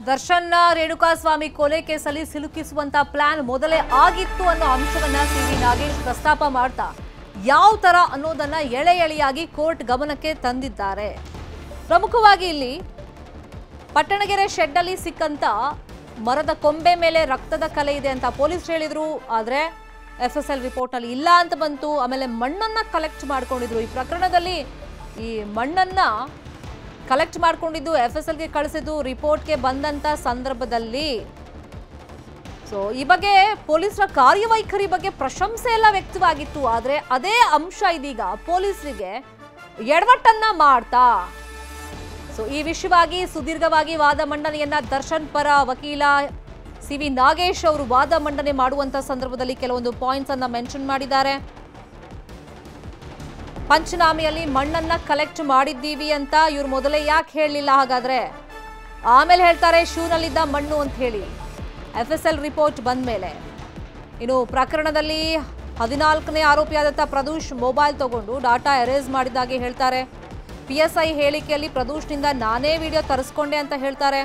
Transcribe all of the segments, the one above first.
ದರ್ಶನ್ನ ರೇಣುಕಾಸ್ವಾಮಿ ಕೊಲೆ ಕೇಸಲ್ಲಿ ಸಿಲುಕಿಸುವಂತ ಪ್ಲಾನ್ ಮೊದಲೇ ಆಗಿತ್ತು ಅನ್ನೋ ಅಂಶವನ್ನ ಸಿವಿ ನಾಗೇಶ್ ಪ್ರಸ್ತಾಪ ಮಾಡ್ತಾ ಯಾವ ತರ ಅನ್ನೋದನ್ನ ಎಳೆ ಎಳೆಯಾಗಿ ಕೋರ್ಟ್ ಗಮನಕ್ಕೆ ತಂದಿದ್ದಾರೆ. ಪ್ರಮುಖವಾಗಿ ಇಲ್ಲಿ ಪಟ್ಟಣಗೆರೆ ಶೆಡ್ ಅಲ್ಲಿ ಸಿಕ್ಕಂತ ಮರದ ಕೊಂಬೆ ಮೇಲೆ ರಕ್ತದ ಕಲೆ ಇದೆ ಅಂತ ಪೊಲೀಸ್ ಹೇಳಿದ್ರು. ಆದ್ರೆ ಎಫ್ಎಸ್ಎಲ್ ರಿಪೋರ್ಟ್ ಅಲ್ಲಿ ಇಲ್ಲ ಅಂತ ಬಂತು. ಆಮೇಲೆ ಮಣ್ಣನ್ನ ಕಲೆಕ್ಟ್ ಮಾಡ್ಕೊಂಡಿದ್ರು. ಈ ಪ್ರಕರಣದಲ್ಲಿ ಈ ಮಣ್ಣನ್ನ ಕಲೆಕ್ಟ್ ಮಾಡ್ಕೊಂಡಿದ್ದು ಎಫ್ಎಸ್ಎಲ್ಗೆ ಕಳಿಸಿದ್ದು ರಿಪೋರ್ಟ್ಗೆ ಬಂದಂತ ಸಂದರ್ಭದಲ್ಲಿ ಈ ಬಗ್ಗೆ ಪೊಲೀಸರ ಕಾರ್ಯವೈಖರಿ ಬಗ್ಗೆ ಪ್ರಶಂಸೆ ಎಲ್ಲ ವ್ಯಕ್ತವಾಗಿತ್ತು. ಆದ್ರೆ ಅದೇ ಅಂಶ ಇದೀಗ ಪೊಲೀಸರಿಗೆ ಎಡವಟ್ಟನ್ನ ಮಾಡ್ತಾ ಈ ವಿಷಯವಾಗಿ ಸುದೀರ್ಘವಾಗಿ ವಾದ ಮಂಡನೆಯನ್ನ ದರ್ಶನ್ ಪರ ವಕೀಲ ಸಿವಿ ನಾಗೇಶ್ ಅವರು ವಾದ ಮಂಡನೆ ಮಾಡುವಂತ ಸಂದರ್ಭದಲ್ಲಿ ಕೆಲವೊಂದು ಪಾಯಿಂಟ್ಸ್ ಅನ್ನ ಮೆನ್ಷನ್ ಮಾಡಿದ್ದಾರೆ. ಪಂಚನಾಮೆಯಲ್ಲಿ ಮಣ್ಣನ್ನ ಕಲೆಕ್ಟ್ ಮಾಡಿದ್ದೀವಿ ಅಂತ ಇವ್ರು ಮೊದಲೇ ಯಾಕೆ ಹೇಳಲಿಲ್ಲ? ಹಾಗಾದ್ರೆ ಆಮೇಲೆ ಹೇಳ್ತಾರೆ ಶೂನಲ್ಲಿದ್ದ ಮಣ್ಣು ಅಂತ ಹೇಳಿ ಎಫ್ಎಸ್ಎಲ್ ರಿಪೋರ್ಟ್ ಬಂದ ಮೇಲೆ. ಇನ್ನು ಪ್ರಕರಣದಲ್ಲಿ 14ನೇ ಆರೋಪಿಯಾದಂಥ ಪ್ರದೂಷ್ ಮೊಬೈಲ್ ತಗೊಂಡು ಡಾಟಾ ಎರೇಸ್ ಮಾಡಿದ್ದಾಗೆ ಹೇಳ್ತಾರೆ. PSI ಹೇಳಿಕೆಯಲ್ಲಿ ಪ್ರದೂಷ್ನಿಂದ ನಾನೇ ವಿಡಿಯೋ ತರಿಸ್ಕೊಂಡೆ ಅಂತ ಹೇಳ್ತಾರೆ.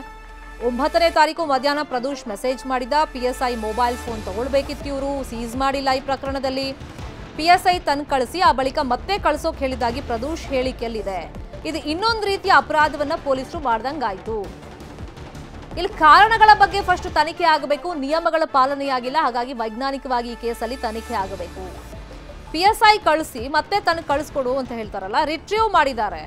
9ನೇ ತಾರೀಕು ಮಧ್ಯಾಹ್ನ ಪ್ರದೂಷ್ ಮೆಸೇಜ್ ಮಾಡಿದ. PSI ಮೊಬೈಲ್ ಫೋನ್ ತಗೊಳ್ಬೇಕಿತ್ತು, ಇವರು ಸೀಸ್ ಮಾಡಿಲ್ಲ. ಈ ಪ್ರಕರಣದಲ್ಲಿ PSI ತನ್ ಕಳಿಸಿ ಆ ಬಳಿಕ ಮತ್ತೆ ಕಳಿಸೋಕೆ ಹೇಳಿದಾಗಿ ಪ್ರದೂಷ್ ಹೇಳಿಕೆಯಲ್ಲಿದೆ. ಇದು ಇನ್ನೊಂದು ರೀತಿಯ ಅಪರಾಧವನ್ನ ಪೊಲೀಸರು ಮಾಡ್ದಂಗಾಯ್ತು. ಇಲ್ಲಿ ಕಾರಣಗಳ ಬಗ್ಗೆ ಫಸ್ಟ್ ತನಿಖೆ ಆಗಬೇಕು. ನಿಯಮಗಳ ಪಾಲನೆಯಾಗಿಲ್ಲ, ಹಾಗಾಗಿ ವೈಜ್ಞಾನಿಕವಾಗಿ ಈ ಕೇಸಲ್ಲಿ ತನಿಖೆ ಆಗಬೇಕು. PSI ಕಳಿಸಿ ಮತ್ತೆ ತನಗೆ ಕಳಿಸ್ಕೊಡು ಅಂತ ಹೇಳ್ತಾರಲ್ಲ, ರಿಟ್ರೀವ್ ಮಾಡಿದ್ದಾರೆ.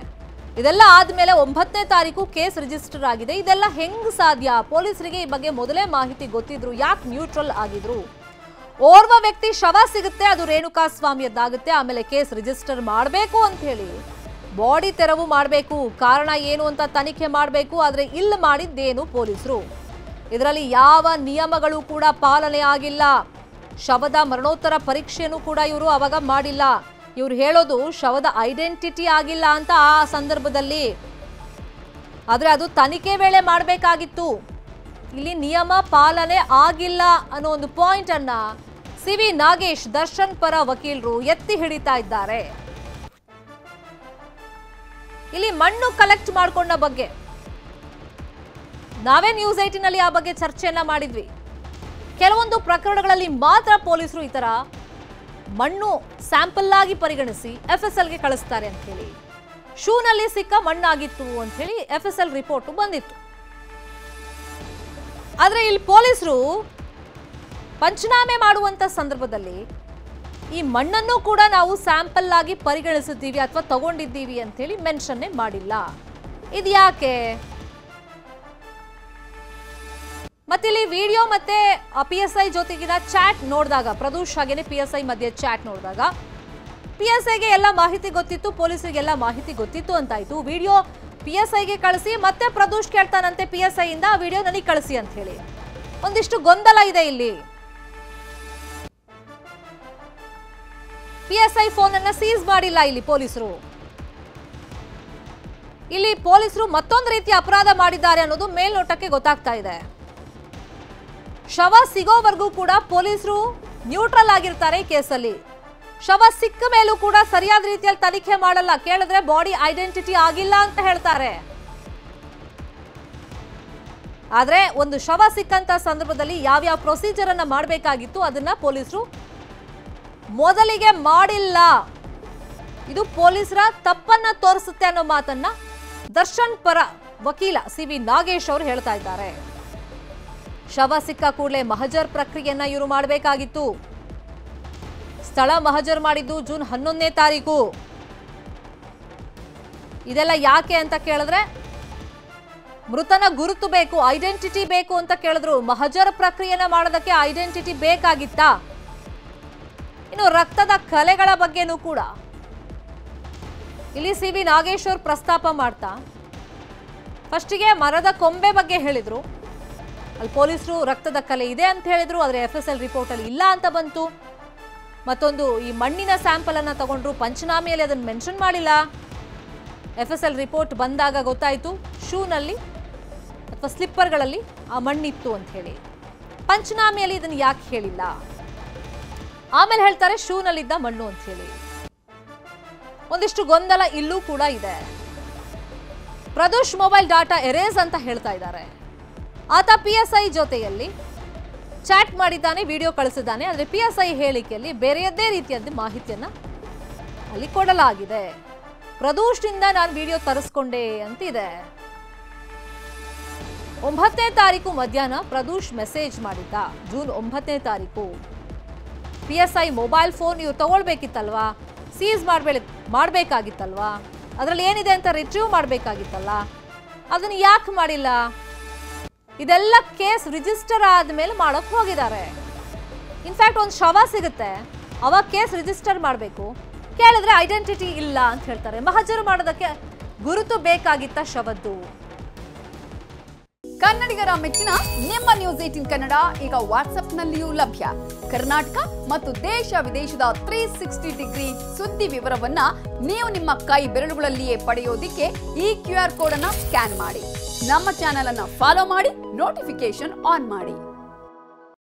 ಇದೆಲ್ಲ ಆದ್ಮೇಲೆ 9ನೇ ತಾರೀಕು ಕೇಸ್ ರಿಜಿಸ್ಟರ್ ಆಗಿದೆ. ಇದೆಲ್ಲ ಹೆಂಗ್ ಸಾಧ್ಯ? ಪೊಲೀಸರಿಗೆ ಈ ಬಗ್ಗೆ ಮೊದಲೇ ಮಾಹಿತಿ ಗೊತ್ತಿದ್ರು, ಯಾಕೆ ನ್ಯೂಟ್ರಲ್ ಆಗಿದ್ರು? ಓರ್ವ ವ್ಯಕ್ತಿ ಶವ ಸಿಗುತ್ತೆ, ಅದು ರೇಣುಕಾಸ್ವಾಮಿಯದ್ದಾಗುತ್ತೆ, ಆಮೇಲೆ ಕೇಸ್ ರಿಜಿಸ್ಟರ್ ಮಾಡಬೇಕು ಅಂತ ಹೇಳಿ ಬಾಡಿ ತೆರವು ಮಾಡಬೇಕು, ಕಾರಣ ಏನು ಅಂತ ತನಿಖೆ ಮಾಡಬೇಕು. ಆದ್ರೆ ಇಲ್ಲಿ ಮಾಡಿದ್ದೇನು ಪೊಲೀಸರು? ಇದರಲ್ಲಿ ಯಾವ ನಿಯಮಗಳು ಕೂಡ ಪಾಲನೆ ಆಗಿಲ್ಲ. ಶವದ ಮರಣೋತ್ತರ ಪರೀಕ್ಷೆಯನ್ನು ಕೂಡ ಇವರು ಅವಾಗ ಮಾಡಿಲ್ಲ. ಇವ್ರು ಹೇಳೋದು ಶವದ ಐಡೆಂಟಿಟಿ ಆಗಿಲ್ಲ ಅಂತ ಆ ಸಂದರ್ಭದಲ್ಲಿ. ಆದ್ರೆ ಅದು ತನಿಖೆ ವೇಳೆ ಮಾಡಬೇಕಾಗಿತ್ತು. ಇಲ್ಲಿ ನಿಯಮ ಪಾಲನೆ ಆಗಿಲ್ಲ ಅನ್ನೋ ಒಂದು ಪಾಯಿಂಟ್ ಅನ್ನ ಸಿವಿ ನಾಗೇಶ್ ದರ್ಶನ್ ಪರ ವಕೀಲರು ಎತ್ತಿ ಹಿಡಿತಾ ಇದ್ದಾರೆ. ಇಲ್ಲಿ ಮಣ್ಣು ಕಲೆಕ್ಟ್ ಮಾಡ್ಕೊಂಡ ಬಗ್ಗೆ ನಾವೇ ನ್ಯೂಸ್ 18 ನಲ್ಲಿ ಆ ಬಗ್ಗೆ ಚರ್ಚೆಯನ್ನ ಮಾಡಿದ್ವಿ. ಕೆಲವೊಂದು ಪ್ರಕರಣಗಳಲ್ಲಿ ಮಾತ್ರ ಪೊಲೀಸರು ಈ ತರ ಮಣ್ಣು ಸ್ಯಾಂಪಲ್ ಆಗಿ ಪರಿಗಣಿಸಿ ಎಫ್ಎಸ್ಎಲ್ಗೆ ಕಳಿಸ್ತಾರೆ ಅಂತ ಹೇಳಿ. ಶೂನಲ್ಲಿ ಸಿಕ್ಕ ಮಣ್ಣಾಗಿತ್ತು ಅಂತ ಹೇಳಿ ಎಫ್ಎಸ್ಎಲ್ ರಿಪೋರ್ಟ್ ಬಂದಿತ್ತು. ಆದ್ರೆ ಇಲ್ಲಿ ಪೊಲೀಸರು ಪಂಚನಾಮೆ ಮಾಡುವಂತ ಸಂದರ್ಭದಲ್ಲಿ ಈ ಮಣ್ಣನ್ನು ಕೂಡ ನಾವು ಸ್ಯಾಂಪಲ್ ಆಗಿ ಪರಿಗಣಿಸಿದ್ದೀವಿ ಅಥವಾ ತಗೊಂಡಿದ್ದೀವಿ ಅಂತ ಹೇಳಿ ಮೆನ್ಷನ್ನೇ ಮಾಡಿಲ್ಲ. ಇದು ಯಾಕೆ? ಮತ್ತಿಲ್ಲಿ ವಿಡಿಯೋ ಮತ್ತೆ PSI ಜೊತೆಗಿನ ಚಾಟ್ ನೋಡಿದಾಗ, ಪ್ರದೂಷ್ ಹಾಗೇನೆ PSI ಮಧ್ಯೆ ಚಾಟ್ ನೋಡಿದಾಗ PSIಗೆ ಎಲ್ಲ ಮಾಹಿತಿ ಗೊತ್ತಿತ್ತು, ಪೊಲೀಸರಿಗೆಲ್ಲ ಮಾಹಿತಿ ಗೊತ್ತಿತ್ತು ಅಂತಾಯ್ತು. ವಿಡಿಯೋ PSIಗೆ ಕಳಿಸಿ ಮತ್ತೆ ಪ್ರದೂಷ್ ಕೇಳ್ತಾನಂತೆ PSI ಇಂದ ಆ ವಿಡಿಯೋ ನನಗೆ ಕಳಿಸಿ ಅಂತ ಹೇಳಿ. ಒಂದಿಷ್ಟು ಗೊಂದಲ ಇದೆ ಇಲ್ಲಿ. PSI ಫೋನ್ ಅನ್ನ ಸೀಸ್ ಮಾಡಿಲ್ಲ ಇಲ್ಲಿ ಪೊಲೀಸರು. ಇಲ್ಲಿ ಪೊಲೀಸರು ಮತ್ತೊಂದು ರೀತಿಯ ಅಪರಾಧ ಮಾಡಿದ್ದಾರೆ ಅನ್ನೋದು ಮೇಲ್ನೋಟಕ್ಕೆ ಗೊತ್ತಾಗ್ತಾ ಇದೆ. ಶವ ಸಿಗೋವರೆಗೂ ಕೂಡ ಪೊಲೀಸರು ನ್ಯೂಟ್ರಲ್ ಆಗಿರ್ತಾರೆ ಕೇಸಲ್ಲಿ. ಶವ ಸಿಕ್ಕ ಮೇಲೂ ಕೂಡ ಸರಿಯಾದ ರೀತಿಯಲ್ಲಿ ತನಿಖೆ ಮಾಡಲ್ಲ. ಕೇಳಿದ್ರೆ ಬಾಡಿ ಐಡೆಂಟಿಟಿ ಆಗಿಲ್ಲ ಅಂತ ಹೇಳ್ತಾರೆ. ಆದ್ರೆ ಒಂದು ಶವ ಸಿಕ್ಕಂತ ಸಂದರ್ಭದಲ್ಲಿ ಯಾವ್ಯಾವ ಪ್ರೊಸೀಜರ್ ಅನ್ನ ಮಾಡಬೇಕಾಗಿತ್ತು ಅದನ್ನ ಪೊಲೀಸರು ಮೊದಲಿಗೆ ಮಾಡಿಲ್ಲ. ಇದು ಪೊಲೀಸರ ತಪ್ಪನ್ನ ತೋರಿಸುತ್ತೆ ಅನ್ನೋ ಮಾತನ್ನ ದರ್ಶನ್ ಪರ ವಕೀಲ ಸಿವಿ ನಾಗೇಶ್ ಅವರು ಹೇಳ್ತಾ ಇದ್ದಾರೆ. ಶವ ಸಿಕ್ಕ ಕೂಡಲೇ ಮಹಜರ್ ಪ್ರಕ್ರಿಯೆಯನ್ನ ಇವರು ಮಾಡಬೇಕಾಗಿತ್ತು. ಸ್ಥಳ ಮಹಜರ್ ಮಾಡಿದ್ದು ಜೂನ್ 11ನೇ ತಾರೀಕು. ಇದೆಲ್ಲ ಯಾಕೆ ಅಂತ ಕೇಳಿದ್ರೆ ಮೃತನ ಗುರುತು ಬೇಕು, ಐಡೆಂಟಿಟಿ ಬೇಕು ಅಂತ ಕೇಳಿದ್ರು. ಮಹಜರ್ ಪ್ರಕ್ರಿಯೆನ ಮಾಡೋದಕ್ಕೆ ಐಡೆಂಟಿಟಿ ಬೇಕಾಗಿತ್ತಾ? ಇನ್ನು ರಕ್ತದ ಕಲೆಗಳ ಬಗ್ಗೆನೂ ಕೂಡ ಇಲ್ಲಿ ಸಿವಿ ನಾಗೇಶ್ ಅವರು ಪ್ರಸ್ತಾಪ ಮಾಡ್ತಾ ಫಸ್ಟಿಗೆ ಮರದ ಕೊಂಬೆ ಬಗ್ಗೆ ಹೇಳಿದ್ರು. ಅಲ್ಲಿ ಪೊಲೀಸರು ರಕ್ತದ ಕಲೆ ಇದೆ ಅಂತ ಹೇಳಿದ್ರು, ಆದರೆ FSL ರಿಪೋರ್ಟ್ ಅಲ್ಲಿ ಇಲ್ಲ ಅಂತ ಬಂತು. ಮತ್ತೊಂದು ಈ ಮಣ್ಣಿನ ಸ್ಯಾಂಪಲ್ ಅನ್ನ ತಗೊಂಡ್ರು, ಪಂಚನಾಮೆಯಲ್ಲಿ ಅದನ್ನು ಮೆನ್ಷನ್ ಮಾಡಿಲ್ಲ. FSL ರಿಪೋರ್ಟ್ ಬಂದಾಗ ಗೊತ್ತಾಯ್ತು ಶೂನಲ್ಲಿ ಅಥವಾ ಸ್ಲಿಪ್ಪರ್ಗಳಲ್ಲಿ ಆ ಮಣ್ಣಿತ್ತು ಅಂತ ಹೇಳಿ. ಪಂಚನಾಮೆಯಲ್ಲಿ ಇದನ್ನು ಯಾಕೆ ಹೇಳಿಲ್ಲ? ಆಮೇಲೆ ಹೇಳ್ತಾರೆ ಶೂನಲ್ಲಿದ್ದ ಮಣ್ಣು ಅಂತ ಹೇಳಿ. ಒಂದಿಷ್ಟು ಗೊಂದಲ ಇಲ್ಲೂ ಕೂಡ ಇದೆ. ಪ್ರದೂಷ್ ಮೊಬೈಲ್ ಡಾಟಾ ಎರೇಸ್ ಅಂತ ಹೇಳ್ತಾ ಇದ್ದಾರೆ. ಆತ PSI ಜೊತೆಯಲ್ಲಿ ಚಾಟ್ ಮಾಡಿದ್ದಾನೆ, ವಿಡಿಯೋ ಕಳಿಸಿದ್ದಾನೆ. ಆದರೆ PSI ಹೇಳಿಕೆಯಲ್ಲಿ ಬೇರೆಯದ್ದೇ ರೀತಿಯಾದ ಮಾಹಿತಿಯನ್ನ ಅಲ್ಲಿ ಕೊಡಲಾಗಿದೆ. ಪ್ರದೂಷ್ನಿಂದ ನಾನು ವಿಡಿಯೋ ತರಿಸ್ಕೊಂಡೆ ಅಂತಿದೆ. 9ನೇ ತಾರೀಕು ಮಧ್ಯಾಹ್ನ ಪ್ರದೂಷ್ ಮೆಸೇಜ್ ಮಾಡಿದ್ದ. ಜೂನ್ 9ನೇ ತಾರೀಕು PSI ಮೊಬೈಲ್ ಫೋನ್ ಇವ್ರು ತಗೊಳ್ಬೇಕಿತ್ತಲ್ವಾ, ಸೀಸ್ ಮಾಡಬೇಕಾಗಿತ್ತಲ್ವಾ, ಅದರಲ್ಲಿ ಏನಿದೆ ಅಂತ ರಿಟ್ರೀವ್ ಮಾಡಬೇಕಾಗಿತ್ತಲ್ಲ, ಅದನ್ನು ಯಾಕೆ ಮಾಡಿಲ್ಲ? ಇದೆಲ್ಲ ಕೇಸ್ ರಿಜಿಸ್ಟರ್ ಆದಮೇಲೆ ಮಾಡೋಕ್ಕೆ ಹೋಗಿದ್ದಾರೆ. ಇನ್ಫ್ಯಾಕ್ಟ್ ಒಂದು ಶವ ಸಿಗುತ್ತೆ, ಅವಾಗ ಕೇಸ್ ರಿಜಿಸ್ಟರ್ ಮಾಡಬೇಕು. ಕೇಳಿದ್ರೆ ಐಡೆಂಟಿಟಿ ಇಲ್ಲ ಅಂತ ಹೇಳ್ತಾರೆ. ಮಹಜರು ಮಾಡೋದಕ್ಕೆ ಗುರುತು ಬೇಕಾಗಿತ್ತ ಶವದ್ದು. ಕನ್ನಡಿಗರ ಮೆಚ್ಚಿನ ನಿಮ್ಮ ನ್ಯೂಸ್ 18 ಕನ್ನಡ ಈಗ ವಾಟ್ಸ್ಆಪ್ನಲ್ಲಿಯೂ ಲಭ್ಯ. ಕರ್ನಾಟಕ ಮತ್ತು ದೇಶ ವಿದೇಶದ 360 ಡಿಗ್ರಿ ಸುದ್ದಿ ವಿವರವನ್ನ ನೀವು ನಿಮ್ಮ ಕೈ ಬೆರಳುಗಳಲ್ಲಿಯೇ ಪಡೆಯೋದಿಕ್ಕೆ ಈ QR ಕೋಡ್ ಅನ್ನ ಸ್ಕ್ಯಾನ್ ಮಾಡಿ. ನಮ್ಮ ಚಾನೆಲ್ ಅನ್ನ ಫಾಲೋ ಮಾಡಿ, ನೋಟಿಫಿಕೇಶನ್ ಆನ್ ಮಾಡಿ.